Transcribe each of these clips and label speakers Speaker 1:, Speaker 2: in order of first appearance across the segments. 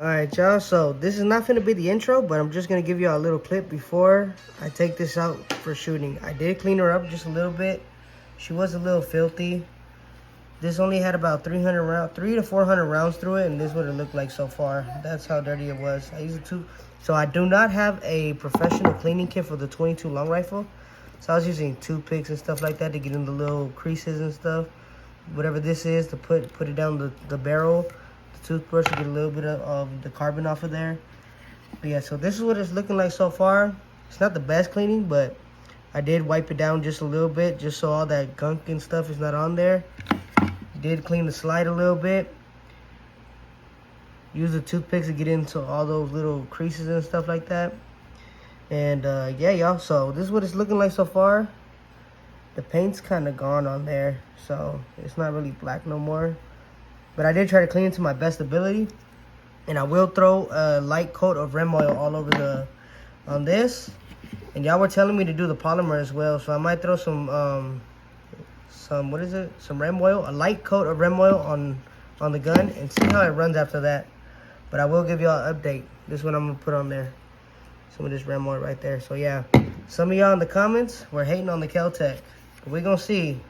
Speaker 1: Alright, y'all, so this is not gonna be the intro, but I'm just gonna give you a little clip before I take this out for shooting. I did clean her up just a little bit. She was a little filthy. This only had about 300 rounds, 300 to 400 rounds through it, and this is what it looked like so far. That's how dirty it was. I used a tube. So I do not have a professional cleaning kit for the 22 long rifle. So I was using toothpicks and stuff like that to get in the little creases and stuff. Whatever this is to put it down the barrel, the toothbrush to get a little bit of the carbon off of there. But yeah, so this is what it's looking like so far. It's not the best cleaning, but I did wipe it down just a little bit, just so all that gunk and stuff is not on there. Did clean the slide a little bit. Use the toothpicks to get into all those little creases and stuff like that. And yeah, y'all, so this is what it's looking like so far. The paint's kind of gone on there, so it's not really black no more. But I did try to clean it to my best ability. And I will throw a light coat of Rem oil all over on this. And y'all were telling me to do the polymer as well, so I might throw some Rem oil, a light coat of Rem oil on the gun, and see how it runs after that. But I will give y'all an update. This is what I'm gonna put on there. Some of this Rem oil right there. So yeah, some of y'all in the comments were hating on the Kel-Tec. We're gonna see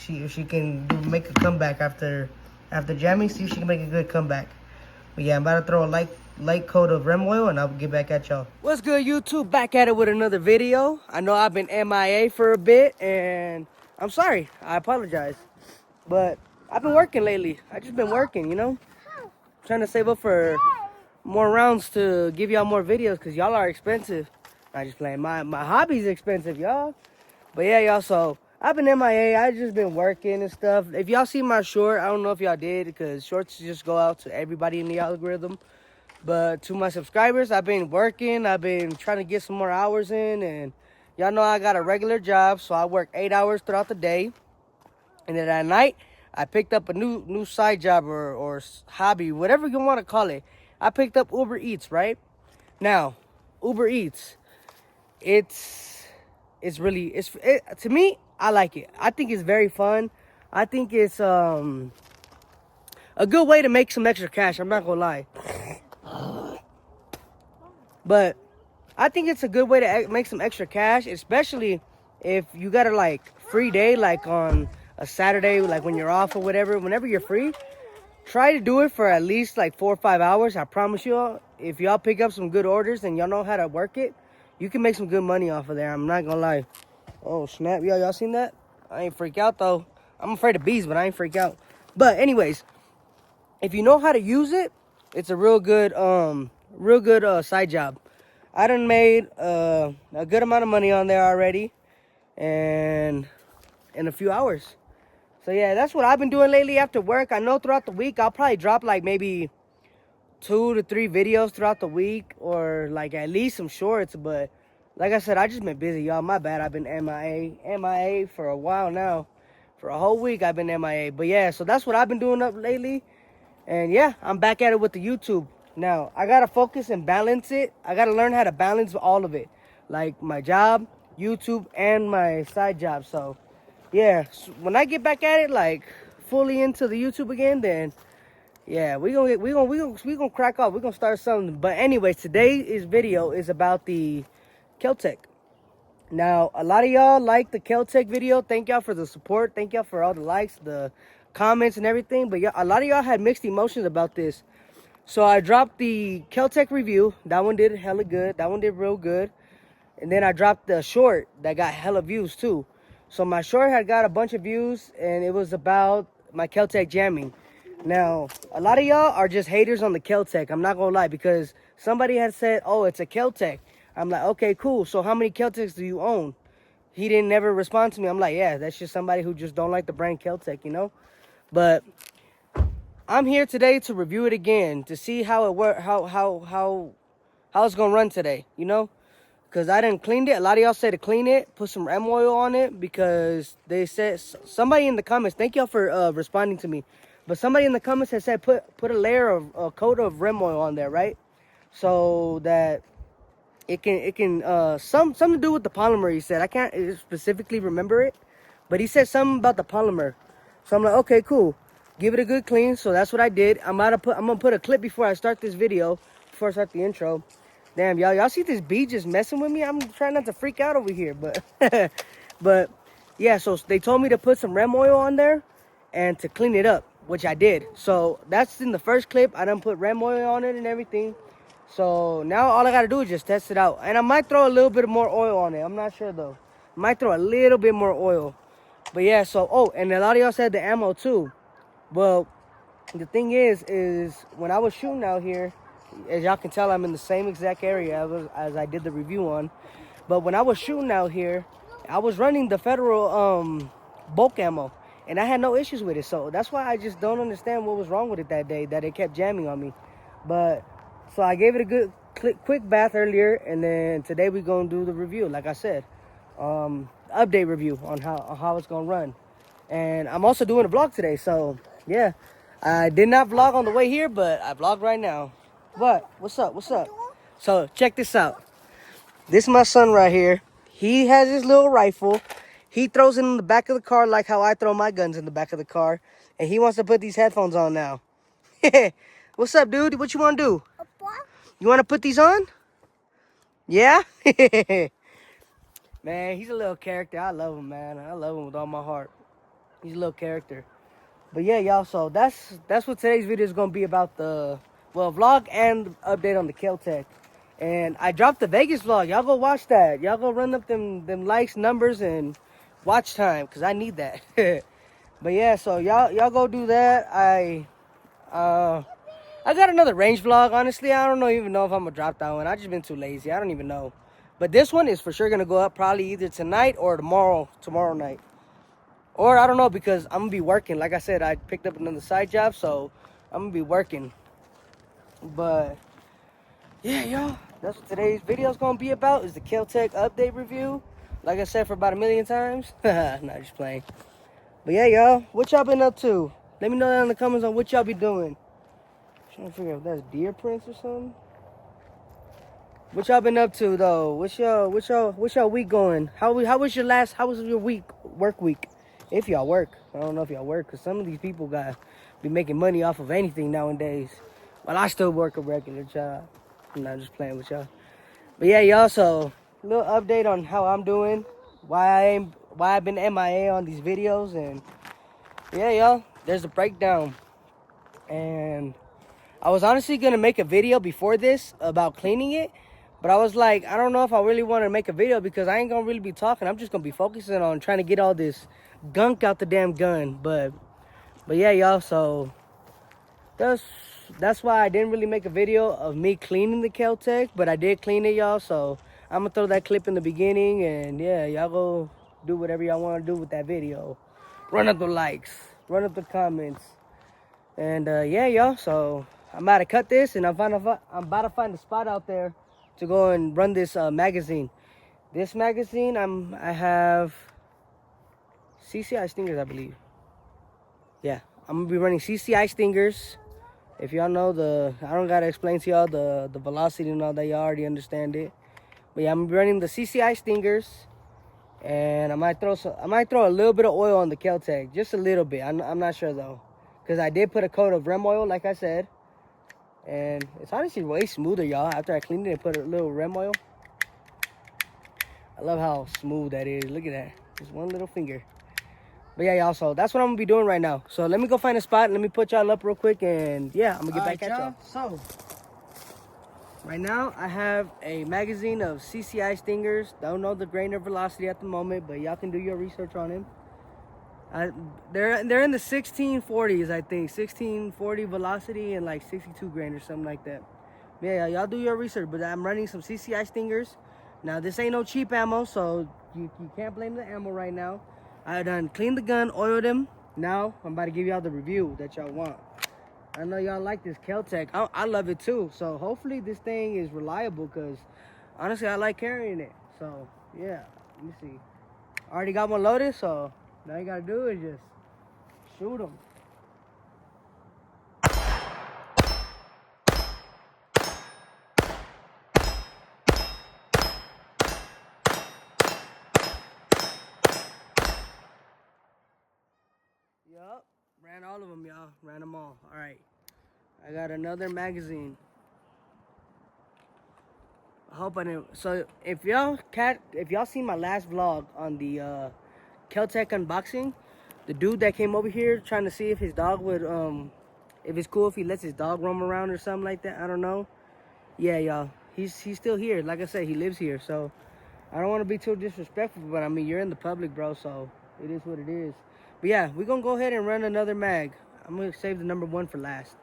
Speaker 1: if she can make a comeback after jamming. See if she can make a good comeback. But yeah, I'm about to throw a light coat of Rem oil, and I'll get back at y'all. What's good, YouTube? Back at it with another video. I know I've been MIA for a bit, and I'm sorry. I apologize. But I've been working lately. I just been working, you know? Trying to save up for more rounds to give y'all more videos, because y'all are expensive. I just playing. My hobby's expensive, y'all. But yeah, y'all, so I've been MIA. I just been working and stuff. If y'all see my short, I don't know if y'all did, because shorts just go out to everybody in the algorithm. But to my subscribers, I've been working. I've been trying to get some more hours in, and y'all know I got a regular job, so I work 8 hours throughout the day. And then at night, I picked up a new side job or hobby, whatever you want to call it. I picked up Uber Eats, right? Now, Uber Eats, to me, I like it. I think it's very fun. I think it's a good way to make some extra cash. I'm not gonna lie. But I think it's a good way to make some extra cash, especially if you got a like free day, like on a Saturday, like when you're off or whatever. Whenever you're free, try to do it for at least like 4 or 5 hours. I promise y'all, if y'all pick up some good orders and y'all know how to work it, you can make some good money off of there. I'm not gonna lie. Oh snap, y'all seen that? I ain't freak out though. I'm afraid of bees, but I ain't freak out. But anyways, if you know how to use it, it's a real good side job. I done made a good amount of money on there already, and in a few hours. So yeah, that's what I've been doing lately after work. I know throughout the week I'll probably drop like maybe 2 to 3 videos throughout the week, or like at least some shorts. But like I said, I just been busy, y'all. My bad. I've been MIA for a while now. For a whole week I've been MIA. But yeah, so that's what I've been doing up lately. And yeah, I'm back at it with the YouTube. Now, I gotta focus and balance it. I gotta learn how to balance all of it. Like my job, YouTube, and my side job. So yeah, so when I get back at it, like fully into the YouTube again, then yeah, we gonna crack off. We're gonna start something. But anyways, today's video is about the Kel-Tec. Now, a lot of y'all like the Kel-Tec video. Thank y'all for the support. Thank y'all for all the likes, the comments, and everything. But a lot of y'all had mixed emotions about this. So I dropped the Kel-Tec review. That one did hella good. That one did real good. And then I dropped the short that got hella views too. So my short had got a bunch of views, and it was about my Kel-Tec jamming. Now, a lot of y'all are just haters on the Kel-Tec. I'm not gonna lie, because somebody had said, oh, it's a Kel-Tec. I'm like, okay, cool. So how many Kel-Tecs do you own? He didn't never respond to me. I'm like, yeah, that's just somebody who just don't like the brand Kel-Tec, you know? But I'm here today to review it again, to see how it work, how it's gonna run today, you know? Because I didn't clean it. A lot of y'all said to clean it, put some Rem oil on it, because they said, somebody in the comments, thank y'all for responding to me, but somebody in the comments has said put a layer of a coat of Rem oil on there, right? So that it can something to do with the polymer. He said, I can't specifically remember it, but he said something about the polymer. So I'm like, okay, cool. give it a good clean. So that's what I did. I'm gonna put a clip before I start this video, before I start the intro. Damn, y'all see this bee just messing with me? I'm trying not to freak out over here, but but yeah. So they told me to put some rem oil on there and to clean it up, which I did. So that's in the first clip. I done put rem oil on it and everything. So now all I gotta do is just test it out, and I might throw a little bit more oil on it. I'm not sure though. Might throw a little bit more oil. But yeah, so, oh, and a lot of y'all said the ammo too. Well, the thing is when I was shooting out here, as y'all can tell, I'm in the same exact area as I did the review on. But when I was shooting out here, I was running the federal bulk ammo, and I had no issues with it. So that's why I just don't understand what was wrong with it that day, that it kept jamming on me. But so I gave it a good quick bath earlier, and then today we're gonna do the review, like I said. Update review on how it's gonna run. And I'm also doing a vlog today, so yeah. I did not vlog on the way here, but I vlog right now. What? What's up? What's up? So check this out. This is my son right here. He has his little rifle. He throws it in the back of the car like how I throw my guns in the back of the car. And he wants to put these headphones on now. What's up, dude? What you want to do? You want to put these on? Yeah? Man, he's a little character. I love him, man. I love him with all my heart. He's a little character. But yeah, y'all, so that's what today's video is going to be about, the, well, vlog and update on the Kel-Tec. And I dropped the Vegas vlog. Y'all go watch that. Y'all go run up them likes, numbers, and watch time, because I need that. But yeah, so y'all go do that. I got another range vlog. Honestly, I don't even know if I'm going to drop that one. I just been too lazy. I don't even know. But this one is for sure going to go up probably either tonight or tomorrow night. Or I don't know, because I'm going to be working. Like I said, I picked up another side job, so I'm going to be working. But yeah, y'all, that's what today's video is going to be about, is the Kel-Tec update review. Like I said for about 1,000,000 times. Not just playing. But yeah, y'all, what y'all been up to? Let me know down in the comments on what y'all be doing. I'm trying to figure out if that's deer prints or something. What y'all been up to though? What's y'all week going? How was your week, work week? If y'all work. I don't know if y'all work, because some of these people be making money off of anything nowadays. Well, I still work a regular job. I'm not just playing with y'all. But yeah, y'all, so a little update on how I'm doing, why I've been MIA on these videos, and yeah, y'all, there's a breakdown. And I was honestly gonna make a video before this about cleaning it, but I was like, I don't know if I really want to make a video, because I ain't gonna really be talking. I'm just gonna be focusing on trying to get all this gunk out the damn gun. But yeah, y'all, so that's why I didn't really make a video of me cleaning the Kel-Tec, but I did clean it, y'all. So I'm gonna throw that clip in the beginning, and yeah, y'all go do whatever y'all want to do with that video. Run up the likes, run up the comments, and yeah, y'all, so I'm about to cut this, and I'm about to find a spot out there to go and run this magazine. This magazine, I have CCI Stingers, I believe. Yeah, I'm gonna be running CCI Stingers. If y'all know I don't gotta explain to y'all the velocity and all that. Y'all already understand it. But yeah, I'm running the CCI Stingers, and I might throw a little bit of oil on the Kel-Tec, just a little bit. I'm not sure though, because I did put a coat of rem oil, like I said, and it's honestly way smoother, y'all. After I cleaned it and put a little rem oil, I love how smooth that is. Look at that, just one little finger. But yeah, y'all, so that's what I'm gonna be doing right now. So let me go find a spot, and let me put y'all up real quick, and yeah, I'm gonna get back at y'all. So right now I have a magazine of CCI Stingers. Don't know the grain or velocity at the moment, but y'all can do your research on them. They're in the 1640s, I think. 1640 velocity and like 62 grain or something like that. Yeah, y'all do your research. But I'm running some CCI Stingers. Now this ain't no cheap ammo, so you can't blame the ammo right now. I done cleaned the gun, oiled them. Now I'm about to give y'all the review that y'all want. I know y'all like this Kel-Tec. I love it too. So hopefully this thing is reliable, because honestly I like carrying it. So yeah, let me see. I already got one loaded, so all you gotta do is just shoot them. Yup, ran Ran all of them, y'all. Ran them all. All right. I got another magazine. I hope I didn't. So if y'all seen my last vlog on the Keltec unboxing, the dude that came over here trying to see if his dog would if it's cool if he lets his dog roam around or something like that. I don't know. Yeah, y'all. He's still here. Like I said, he lives here. So I don't want to be too disrespectful, but I mean you're in the public, bro. So it is what it is. But yeah, we're gonna go ahead and run another mag. I'm gonna save the number 1 for last.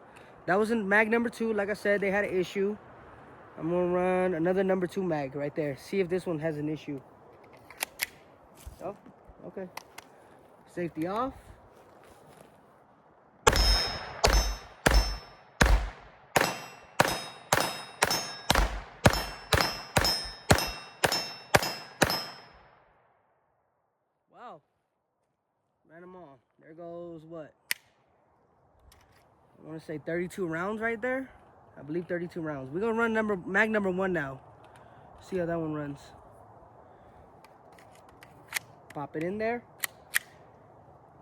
Speaker 1: That was in mag number 2. Like I said, they had an issue. I'm gonna run another number 2 mag right there. See if this one has an issue. Oh, okay. Safety off. Wow. Ran them all. There goes what? I want to say 32 rounds right there. I believe 32 rounds. We're gonna run mag number 1 now. See how that one runs. Pop it in there.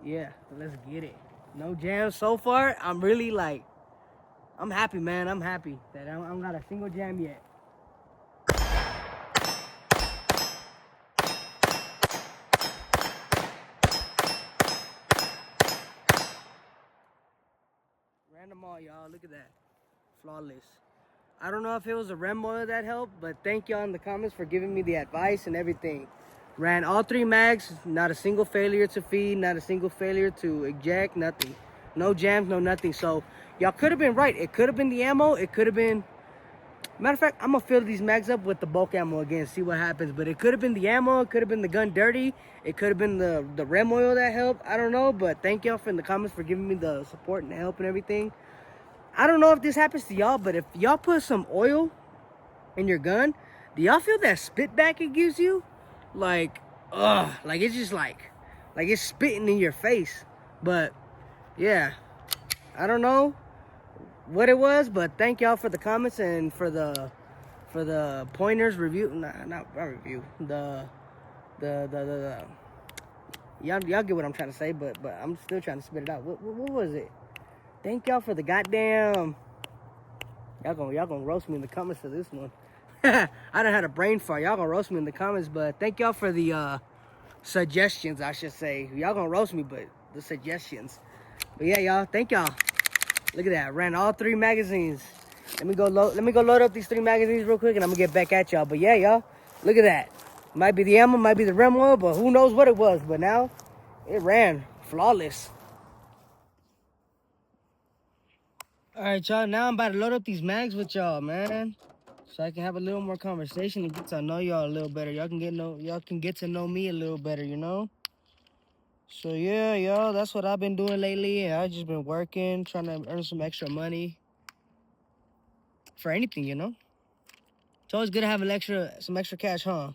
Speaker 1: Yeah, let's get it. No jams so far. I'm really like, I'm happy, man. I'm happy that I don't got a single jam yet. Ran them all, y'all. Look at that. Flawless. I don't know if it was the REM oil that helped, but thank y'all in the comments for giving me the advice and everything. Ran all 3 mags, not a single failure to feed, not a single failure to eject, nothing. No jams, no nothing. So y'all could have been right. It could have been the ammo. It could have been... Matter of fact, I'm going to fill these mags up with the bulk ammo again, see what happens. But it could have been the ammo. It could have been the gun dirty. It could have been the REM oil that helped. I don't know, but thank y'all in the comments for giving me the support and the help and everything. I don't know if this happens to y'all, but if y'all put some oil in your gun, do y'all feel that spit back it gives you? Like, like it's just like it's spitting in your face. But yeah, I don't know what it was, but thank y'all for the comments and for the pointers review. Not review. Y'all get what I'm trying to say, but I'm still trying to spit it out. What was it? Thank y'all for the goddamn. Y'all gonna roast me in the comments for this one. I done had a brain fart. Y'all gonna roast me in the comments, but thank y'all for the suggestions, I should say. Y'all gonna roast me, but the suggestions. But yeah, y'all, thank y'all. Look at that. Ran all 3 magazines. Let me go load up these 3 magazines real quick, and I'm gonna get back at y'all. But yeah, y'all, look at that. Might be the ammo, might be the REM oil, but who knows what it was. But now it ran flawless. All right, y'all. Now I'm about to load up these mags with y'all, man, so I can have a little more conversation and get to know y'all a little better. Y'all can get to know me a little better, you know. So yeah, y'all, that's what I've been doing lately. I just been working, trying to earn some extra money for anything, you know. It's always good to have some extra cash, huh?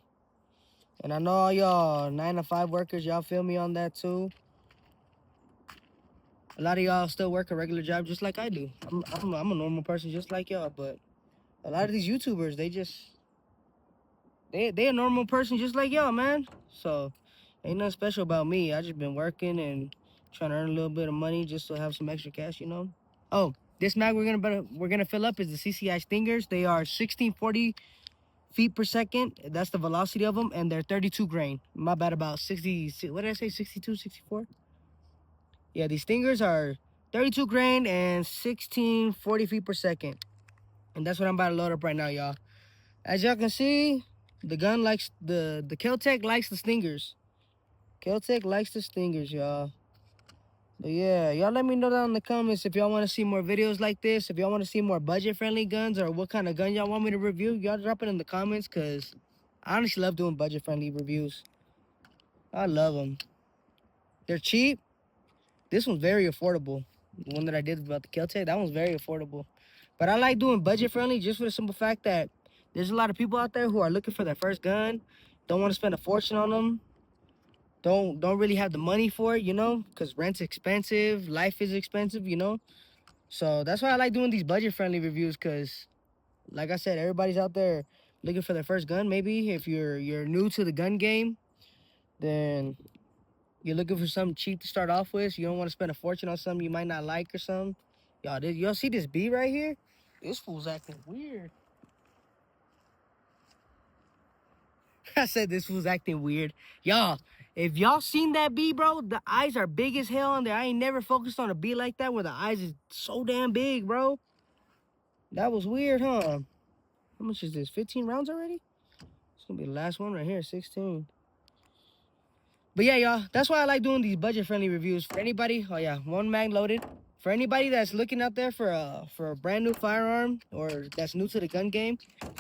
Speaker 1: And I know all y'all 9-to-5 workers, y'all feel me on that too. A lot of y'all still work a regular job just like I do. I'm a normal person just like y'all, but a lot of these YouTubers, they a normal person just like y'all, man. So ain't nothing special about me. I just been working and trying to earn a little bit of money just to have some extra cash, you know. Oh, this mag we're gonna fill up is the CCI Stingers. They are 1640 feet per second. That's the velocity of them, and they're 32 grain. My bad, about 60. What did I say? 62, 64. Yeah, these Stingers are 32 grain and 1640 feet per second. And that's what I'm about to load up right now, y'all. As y'all can see, the gun likes the Keltec likes the Stingers. Keltec likes the Stingers, y'all. But yeah, y'all let me know down in the comments if y'all want to see more videos like this. If y'all want to see more budget-friendly guns or what kind of gun y'all want me to review, y'all drop it in the comments because I honestly love doing budget-friendly reviews. I love them. They're cheap. This one's very affordable. The one that I did about the Keltec, that one's very affordable. But I like doing budget-friendly just for the simple fact that there's a lot of people out there who are looking for their first gun, don't want to spend a fortune on them, don't really have the money for it, you know, because rent's expensive, life is expensive, you know. So that's why I like doing these budget-friendly reviews because, like I said, everybody's out there looking for their first gun. Maybe if you're new to the gun game, then You're looking for something cheap to start off with. So you don't want to spend a fortune on something you might not like or something. Y'all see this bee right here? This fool's acting weird. I said this fool's acting weird. Y'all, if y'all seen that bee, bro, the eyes are big as hell on there. I ain't never focused on a bee like that where the eyes is so damn big, bro. That was weird, huh? How much is this? 15 rounds already? It's gonna be the last one right here, 16. But yeah, y'all, that's why I like doing these budget-friendly reviews. For anybody, oh yeah, one mag loaded. For anybody that's looking out there for a brand new firearm or that's new to the gun game,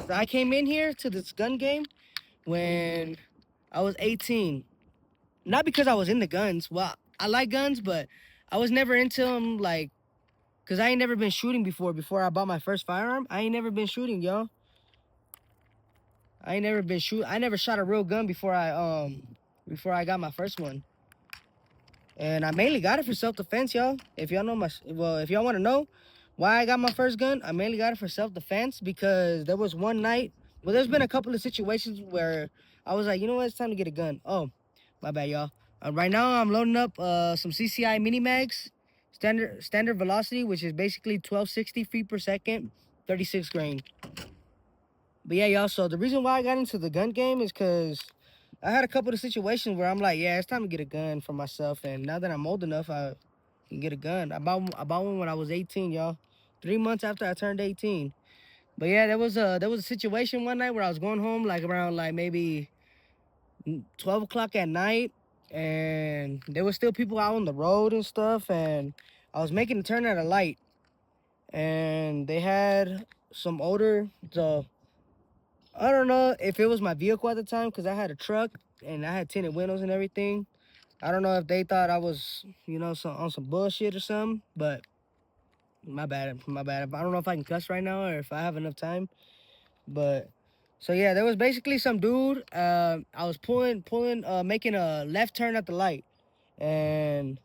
Speaker 1: I came in here to this gun game when I was 18. Not because I was into guns. Well, I like guns, but I was never into them, like, because I ain't never been shooting before I bought my first firearm. I ain't never been shooting, y'all. I never shot a real gun before I got my first one. And I mainly got it for self-defense, y'all. If y'all want to know why I got my first gun, I mainly got it for self-defense because there was one night, well, there's been a couple of situations where I was like, you know what, it's time to get a gun. Oh, my bad, y'all. Right now, I'm loading up some CCI mini mags, standard velocity, which is basically 1260 feet per second, 36 grain. But yeah, y'all, so the reason why I got into the gun game is because I had a couple of situations where I'm like, yeah, it's time to get a gun for myself. And now that I'm old enough, I can get a gun. I bought one when I was 18, y'all. 3 months after I turned 18. But yeah, there was a situation one night where I was going home like around like maybe 12 o'clock at night. And there was still people out on the road and stuff. And I was making a turn at a light. And they had some older, I don't know if it was my vehicle at the time because I had a truck and I had tinted windows and everything. I don't know if they thought I was, on some bullshit or something, but my bad. I don't know if I can cuss right now or if I have enough time, but so yeah, there was basically some dude. I was making a left turn at the light, and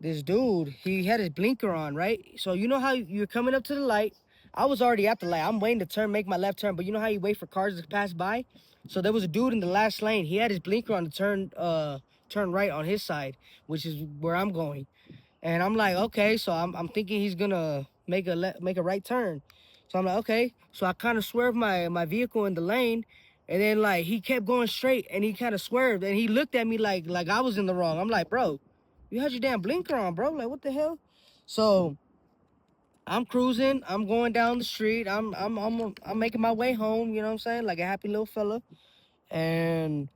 Speaker 1: this dude, he had his blinker on, right? So you know how you're coming up to the light. I was already at the light. I'm waiting to turn, make my left turn, but you know how you wait for cars to pass by? So there was a dude in the last lane. He had his blinker on to turn right on his side, which is where I'm going. And I'm like, okay, so I'm thinking he's gonna make a right turn. So I'm like, okay. So I kind of swerved my vehicle in the lane, and then like he kept going straight, and he kind of swerved, and he looked at me like I was in the wrong. I'm like, bro, you had your damn blinker on, bro. Like, what the hell? So I'm cruising. I'm going down the street. I'm making my way home. You know what I'm saying? Like a happy little fella. And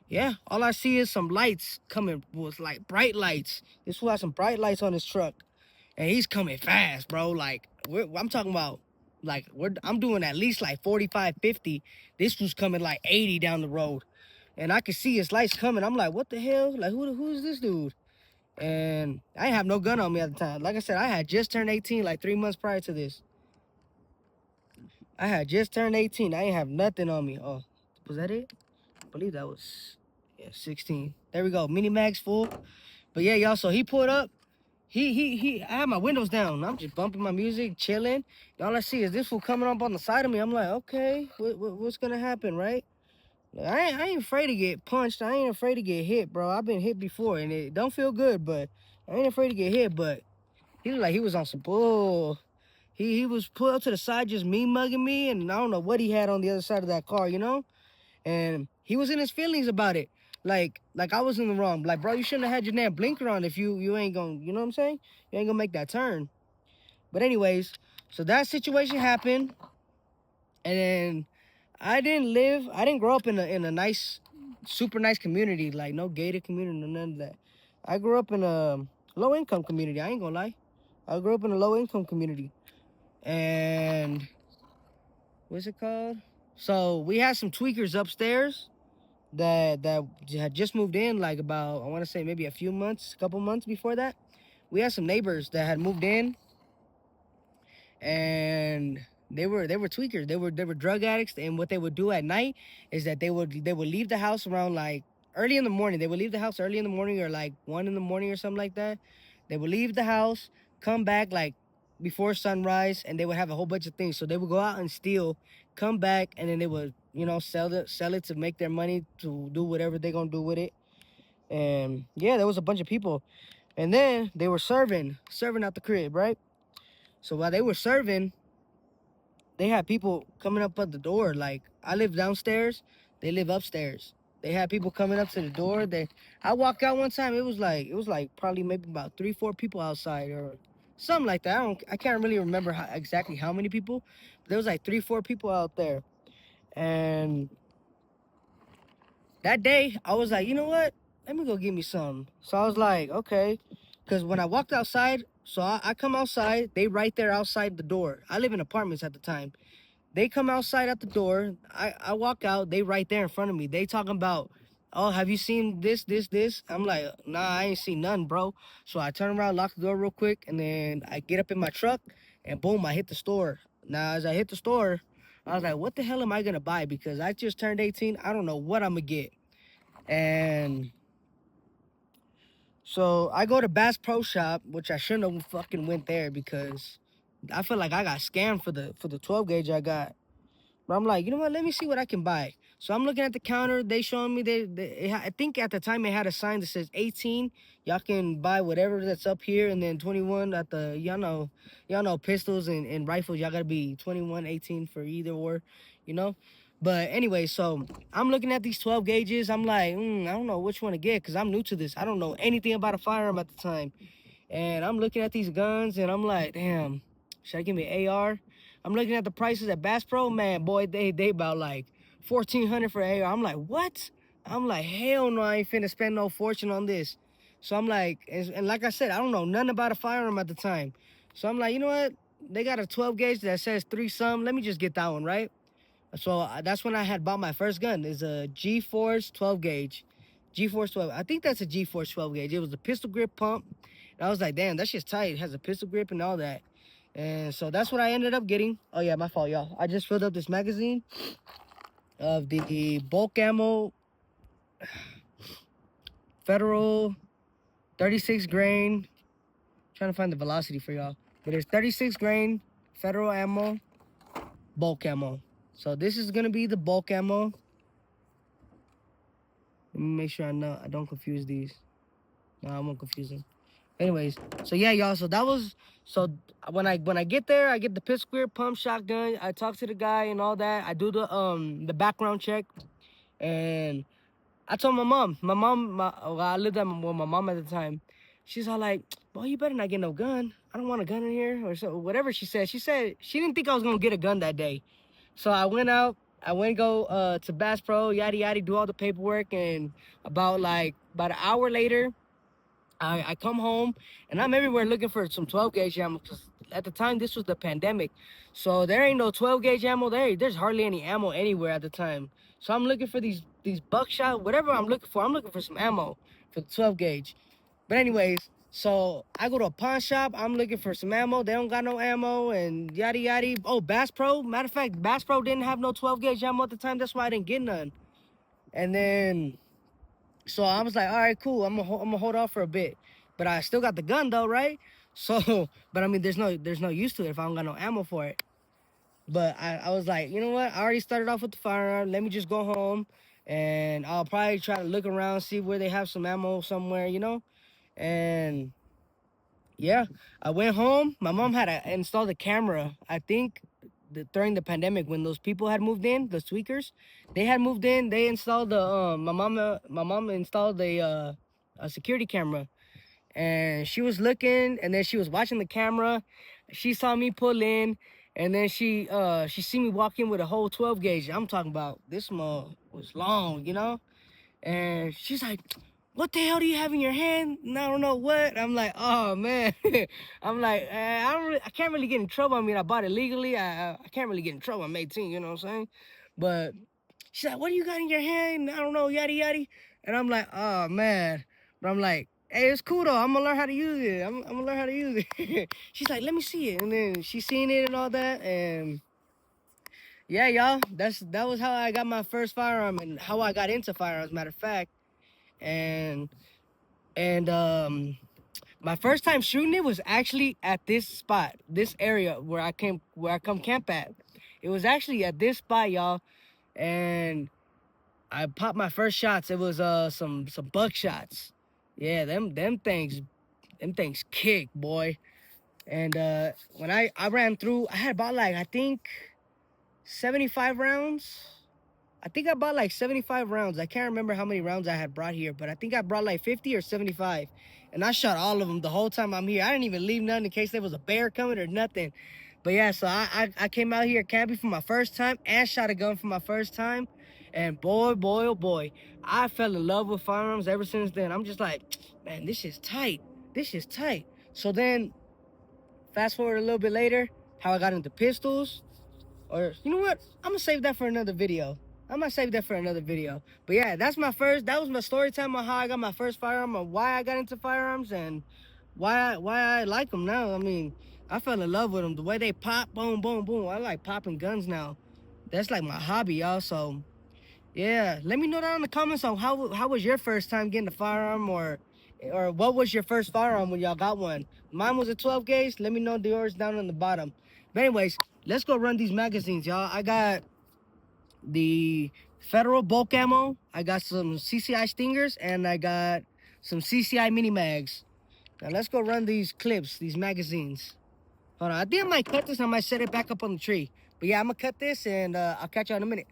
Speaker 1: yeah, all I see is some lights coming. Was like bright lights. This fool has some bright lights on his truck, and he's coming fast, bro. Like I'm talking about. Like I'm doing at least like 45, 50. This was coming like 80 down the road, and I could see his lights coming. I'm like, what the hell? Like who's this dude? And I didn't have no gun on me at the time. Like I said, I had just turned 18 like 3 months prior to this. I had just turned 18. I didn't have nothing on me. Oh, was that it? I believe that was, yeah, 16. There we go. Mini mags full. But yeah, y'all, so he pulled up. I had my windows down. I'm just bumping my music, chilling. And all I see is this fool coming up on the side of me. I'm like, okay, what's going to happen, right? I ain't afraid to get punched. I ain't afraid to get hit, bro. I've been hit before, and it don't feel good, but I ain't afraid to get hit. But he looked like he was on some bull. He was put up to the side, just me mugging me, and I don't know what he had on the other side of that car, And he was in his feelings about it, like I was in the wrong. Like, bro, you shouldn't have had your damn blinker on if you ain't gonna, you know what I'm saying? You ain't gonna make that turn. But anyways, so that situation happened, and then I didn't grow up in a nice, super nice community, like no gated community, none of that. I grew up in a low income community. I ain't gonna lie. I grew up in a low income community. And what's it called? So we had some tweakers upstairs that had just moved in, like about, I want to say maybe a couple months before that. We had some neighbors that had moved in, and they were tweakers. They were drug addicts, and what they would do at night is that they would leave the house around like early in the morning. They would leave the house early in the morning, or like 1 in the morning or something like that. They would leave the house, come back like before sunrise, and they would have a whole bunch of things. So they would go out and steal, come back, and then they would sell it to make their money, to do whatever they're gonna do with it. And yeah, there was a bunch of people. And then they were serving out the crib, right? So while they were serving, they had people coming up at the door. Like, I live downstairs, they live upstairs. They had people coming up to the door. I walked out one time. It was like probably maybe about 3, 4 people outside or something like that. I can't really remember exactly how many people. But there was like 3, 4 people out there. And that day, I was like, you know what? Let me go get me some. So I was like, okay. Because when I walked outside, so I come outside, they right there outside the door. I live in apartments at the time. They come outside at the door. I walk out. They right there in front of me. They talking about, oh, have you seen this? I'm like, nah, I ain't seen nothing, bro. So I turn around, lock the door real quick, and then I get up in my truck, and boom, I hit the store. Now, as I hit the store, I was like, what the hell am I gonna buy? Because I just turned 18. I don't know what I'm gonna get. And so I go to Bass Pro Shop, which I shouldn't have fucking went there because I feel like I got scammed for the 12 gauge I got. But I'm like, you know what? Let me see what I can buy. So I'm looking at the counter. They showing me I think at the time it had a sign that says 18. Y'all can buy whatever that's up here, and then 21 at the y'all know pistols and rifles. Y'all gotta be 21, 18 for either or, you know. But anyway, so I'm looking at these 12 gauges. I'm like, I don't know which one to get because I'm new to this. I don't know anything about a firearm at the time. And I'm looking at these guns and I'm like, damn, should I give me an AR? I'm looking at the prices at Bass Pro. Man, boy, they about like 1,400 for AR. I'm like, what? I'm like, hell no, I ain't finna spend no fortune on this. So I'm like, and like I said, I don't know nothing about a firearm at the time. So I'm like, you know what? They got a 12 gauge that says 3 some. Let me just get that one, right? So that's when I had bought my first gun. It's a G-Force 12 gauge. G-Force 12. I think that's a G-Force 12 gauge. It was a pistol grip pump. And I was like, damn, that shit's tight. It has a pistol grip and all that. And so that's what I ended up getting. Oh, yeah, my fault, y'all. I just filled up this magazine of the bulk ammo Federal 36 grain. Trying to find the velocity for y'all. But it's 36 grain Federal ammo, bulk ammo. So this is going to be the bulk ammo. Let me make sure I don't confuse these. No, I won't confuse them. Anyways, so yeah, y'all. So when I get there, I get the pistol grip pump shotgun. I talk to the guy and all that. I do the background check, and I told my mom. Well, I lived with my mom at the time. She's all like, "Well, you better not get no gun. I don't want a gun in here," or so whatever she said. She said she didn't think I was gonna get a gun that day. So I went out. I went to go to Bass Pro, yada yada, do all the paperwork, and about an hour later, I come home and I'm everywhere looking for some 12 gauge ammo because at the time this was the pandemic, so there ain't no 12 gauge ammo there. There's hardly any ammo anywhere at the time. So I'm looking for these buckshot, whatever I'm looking for. I'm looking for some ammo for the 12 gauge. But anyways, so I go to a pawn shop. I'm looking for some ammo. They don't got no ammo and yada yada. Oh, Bass Pro. Matter of fact, Bass Pro didn't have no 12 gauge ammo at the time. That's why I didn't get none. And then so I was like, all right, cool. I'm gonna hold off for a bit, but I still got the gun though, right? So, but I mean, there's no use to it if I don't got no ammo for it. But I was like, you know what? I already started off with the firearm. Let me just go home, and I'll probably try to look around, see where they have some ammo somewhere, you know. And yeah, I went home. My mom had installed a camera. I think during the pandemic when those people had moved in, the tweakers, they had moved in. They installed my mom installed a security camera, and she was looking, and then she was watching the camera. She saw me pull in, and then she see me walk in with a whole 12 gauge. I'm talking about this small was long, you know. And she's like, what the hell do you have in your hand? And I don't know what. I'm like, oh man. I'm like, I can't really get in trouble. I mean, I bought it legally. I can't really get in trouble. I'm 18, you know what I'm saying? But she's like, what do you got in your hand? I don't know, yada yada. And I'm like, oh man. But I'm like, hey, it's cool though. I'm gonna learn how to use it. I'm gonna learn how to use it. She's like, let me see it. And then she's seen it and all that. And yeah, y'all, that was how I got my first firearm and how I got into firearms, matter of fact. And my first time shooting it was actually at this spot, this area where I come camp at. It was actually at this spot, y'all. And I popped my first shots. It was some buckshots. Yeah, them things kick, boy. And when I ran through, I had about like, I think 75 rounds. I think I bought like 75 rounds. I can't remember how many rounds I had brought here, but I think I brought like 50 or 75. And I shot all of them the whole time I'm here. I didn't even leave none in case there was a bear coming or nothing. But yeah, so I came out here camping for my first time and shot a gun for my first time. And boy, boy, oh boy, I fell in love with firearms ever since then. I'm just like, man, this is tight. This is tight. So then, fast forward a little bit later, how I got into pistols. Or, you know what? I'm going to save that for another video. But yeah, that was my story time on how I got my first firearm, on why I got into firearms, and why I like them now. I mean, I fell in love with them. The way they pop, boom, boom, boom. I like popping guns now. That's like my hobby, y'all. So, yeah. Let me know down in the comments on how was your first time getting a firearm, or what was your first firearm when y'all got one. Mine was a 12 gauge. Let me know yours down on the bottom. But anyways, let's go run these magazines, y'all. I got the Federal bulk ammo. I got some CCI Stingers, and I got some CCI mini mags. Now let's go run these clips, these magazines. Hold on, I think I might cut this. I might set it back up on the tree. But yeah, I'm gonna cut this, and I'll catch you in a minute.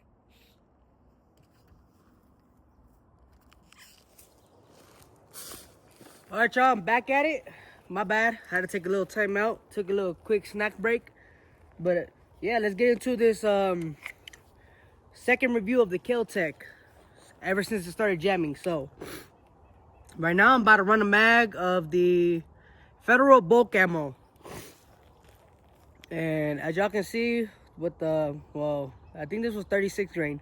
Speaker 1: All right, y'all, I'm back at it. My bad, I had to take a little time out. Took a little quick snack break. But yeah, let's get into this second review of the Kel-Tec ever since it started jamming. So right now I'm about to run a mag of the Federal bulk ammo. And as y'all can see with the, well, I think this was 36 grain.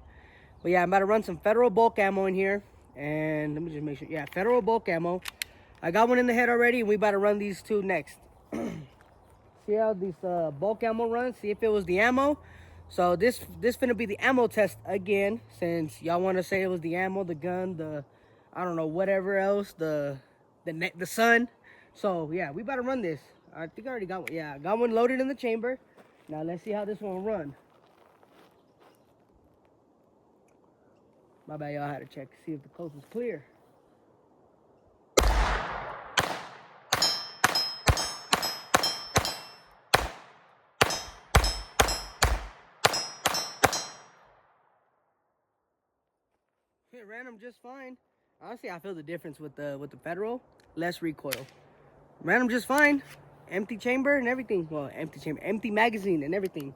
Speaker 1: But yeah, I'm about to run some Federal bulk ammo in here. And let me just make sure. Yeah, Federal bulk ammo. I got one in the head already, and we about to run these two next. See how these bulk ammo runs? See if it was the ammo. So this finna be the ammo test again, since y'all want to say it was the ammo, the gun, the, I don't know, whatever else, the sun. So yeah, we about to run this. I think I already got one. Yeah, I got one loaded in the chamber. Now let's see how this one run. My bad, y'all, had to check to see if the coast was clear. It ran them just fine. Honestly, I feel the difference with the Federal. Less recoil. Ran them just fine. Empty chamber and everything. Well, empty chamber, empty magazine and everything.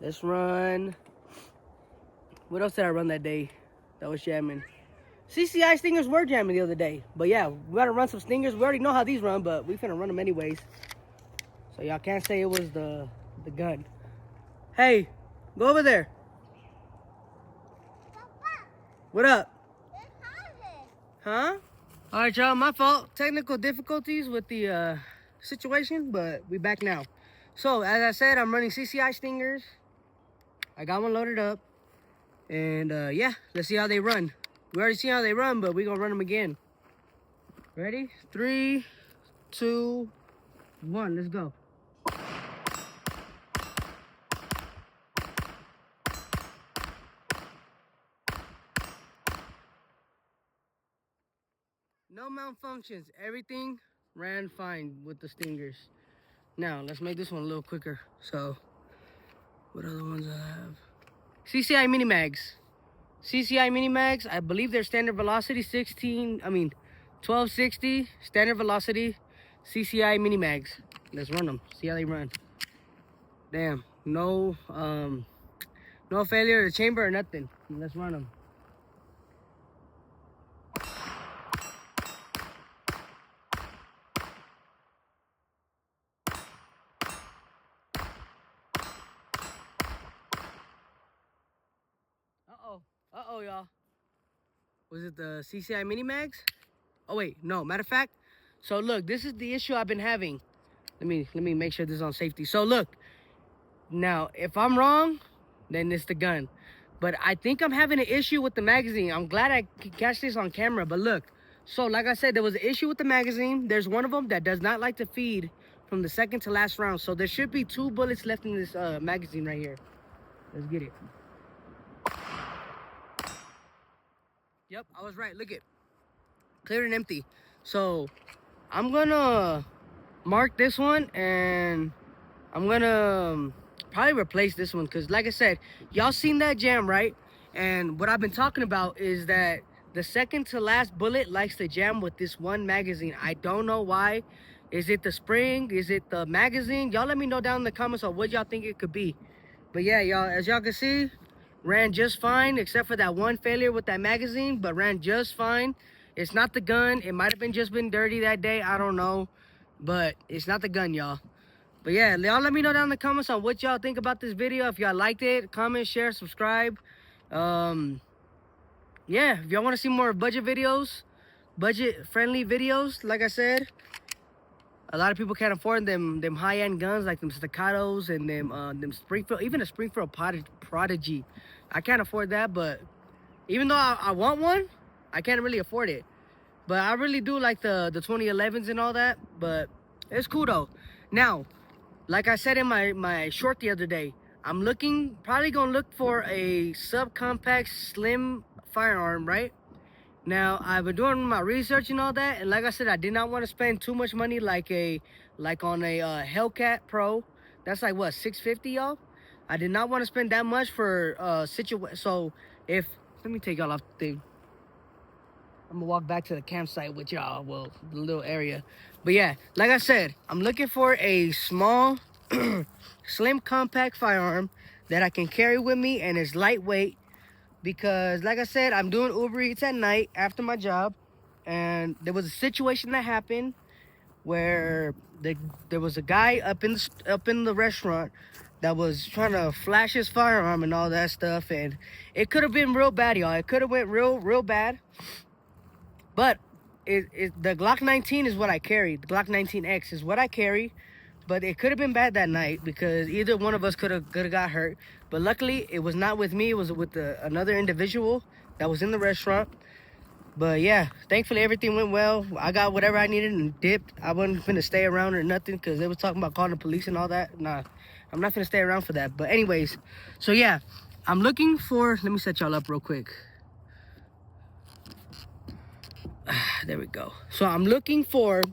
Speaker 1: Let's run. What else did I run that day that was jamming? CCI Stingers were jamming the other day. But yeah, we gotta run some Stingers. We already know how these run, but we finna run them anyways. So y'all can't say it was the gun. Hey, go over there. Papa. What up? Huh? All right, y'all, my fault. Technical difficulties with the situation, but we back now. So, as I said, I'm running CCI Stingers. I got one loaded up. And yeah, let's see how they run. We already see how they run, but we're gonna run them again. Ready? 3, 2, 1, let's go. No malfunctions. Everything ran fine with the Stingers. Now, let's make this one a little quicker. So, what other ones I have? CCI mini mags. CCI mini mags, I believe they're standard velocity 1260 standard velocity CCI mini mags. Let's run them. See how they run. Damn, no failure of the chamber or nothing. Let's run them. Uh-oh, y'all. Was it the CCI mini mags? Oh wait, no, matter of fact. So look, this is the issue I've been having. Let me make sure this is on safety. So look, now if I'm wrong, then it's the gun. But I think I'm having an issue with the magazine. I'm glad I could catch this on camera, but look. So like I said, there was an issue with the magazine. There's one of them that does not like to feed from the second to last round. So there should be 2 bullets left in this magazine right here. Let's get it. Yep, I was right. Look it, clear and empty. So I'm gonna mark this one, and I'm gonna probably replace this one, because like I said, y'all seen that jam, right? And what I've been talking about is that the second to last bullet likes to jam with this one magazine. I don't know why. Is it the spring? Is it the magazine? Y'all let me know down in the comments on what y'all think it could be. But yeah, y'all, as y'all can see, ran just fine, except for that one failure with that magazine, but ran just fine. It's not the gun. It might have just been dirty that day. I don't know. But it's not the gun, y'all. But yeah, y'all let me know down in the comments on what y'all think about this video. If y'all liked it, comment, share, subscribe. Yeah, if y'all want to see more budget videos, budget-friendly videos, like I said, a lot of people can't afford them high-end guns like them Staccatos and them Springfield, even a Springfield Prodigy. I can't afford that, but even though I want one, I can't really afford it. But I really do like the 2011s and all that, but it's cool though. Now, like I said in my short the other day, I'm probably gonna look for a subcompact slim firearm, right? Now, I've been doing my research and all that, and like I said, I did not want to spend too much money like on a Hellcat Pro. That's like what, $650, y'all? I did not want to spend that much for so if let me take y'all off the thing. I'm gonna walk back to the campsite with y'all, well, the little area. But yeah, like I said, I'm looking for a small slim compact firearm that I can carry with me and is lightweight, because like I said, I'm doing Uber Eats at night after my job, and there was a situation that happened where there was a guy up in the restaurant that was trying to flash his firearm and all that stuff, and it could have been real bad, y'all. It could have went real bad. But the Glock 19 is what I carry. The Glock 19X is what I carry. But it could have been bad that night, because either one of us could have got hurt. But luckily, it was not with me. It was with another individual that was in the restaurant. But yeah, thankfully everything went well. I got whatever I needed and dipped. I wasn't finna stay around or nothing, because they was talking about calling the police and all that. Nah, I'm not finna stay around for that. But anyways, so yeah, I'm looking for, let me set y'all up real quick. There we go. So I'm looking for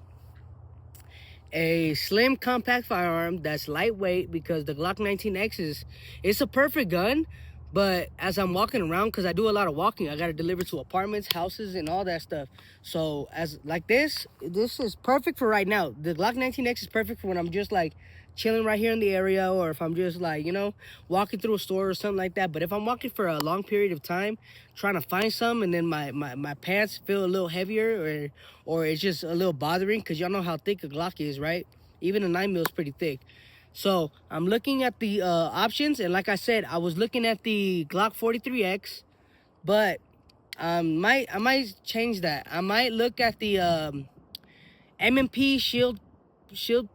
Speaker 1: a slim compact firearm that's lightweight, because the Glock 19X it's a perfect gun. But as I'm walking around, because I do a lot of walking, I got to deliver to apartments, houses, and all that stuff. So as like this is perfect for right now. The Glock 19X is perfect for when I'm just like chilling right here in the area, or if I'm just like, you know, walking through a store or something like that. But if I'm walking for a long period of time trying to find some, and then my pants feel a little heavier, or it's just a little bothering, because y'all know how thick a Glock is, right? Even a 9mm is pretty thick. So I'm looking at the options, and like I said, I was looking at the Glock 43X, but I might change that. I might look at the M&P Shield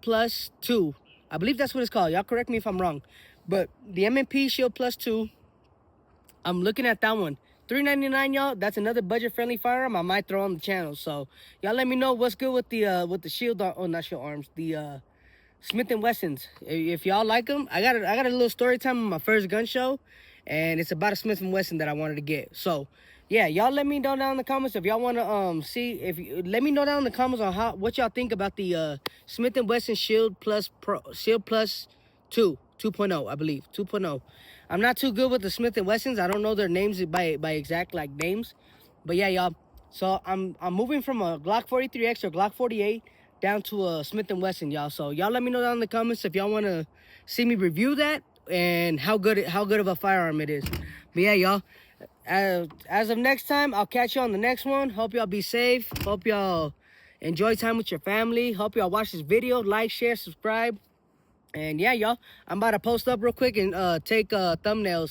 Speaker 1: Plus 2. I believe that's what it's called. Y'all correct me if I'm wrong. But the M&P Shield Plus 2, I'm looking at that one. $399, y'all. That's another budget-friendly firearm I might throw on the channel. So y'all let me know what's good with the shield, not shield arms, the Smith & Wessons. If y'all like them, I got a little story time on my first gun show, and it's about a Smith & Wesson that I wanted to get. So yeah, y'all let me know down in the comments if y'all want to let me know down in the comments on what y'all think about the Smith & Wesson Shield Plus 2.0, I believe 2.0. I'm not too good with the Smith & Wessons. I don't know their names by exact like names, but yeah, y'all. So I'm moving from a Glock 43X or Glock 48 down to a Smith & Wesson, y'all. So y'all let me know down in the comments if y'all want to see me review that and how good of a firearm it is. But yeah, y'all, as of next time, I'll catch you on the next one. Hope y'all be safe. Hope y'all enjoy time with your family. Hope y'all watch this video, like, share, subscribe. And yeah, y'all, I'm about to post up real quick and take thumbnail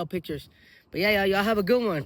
Speaker 1: pictures. But yeah, y'all have a good one.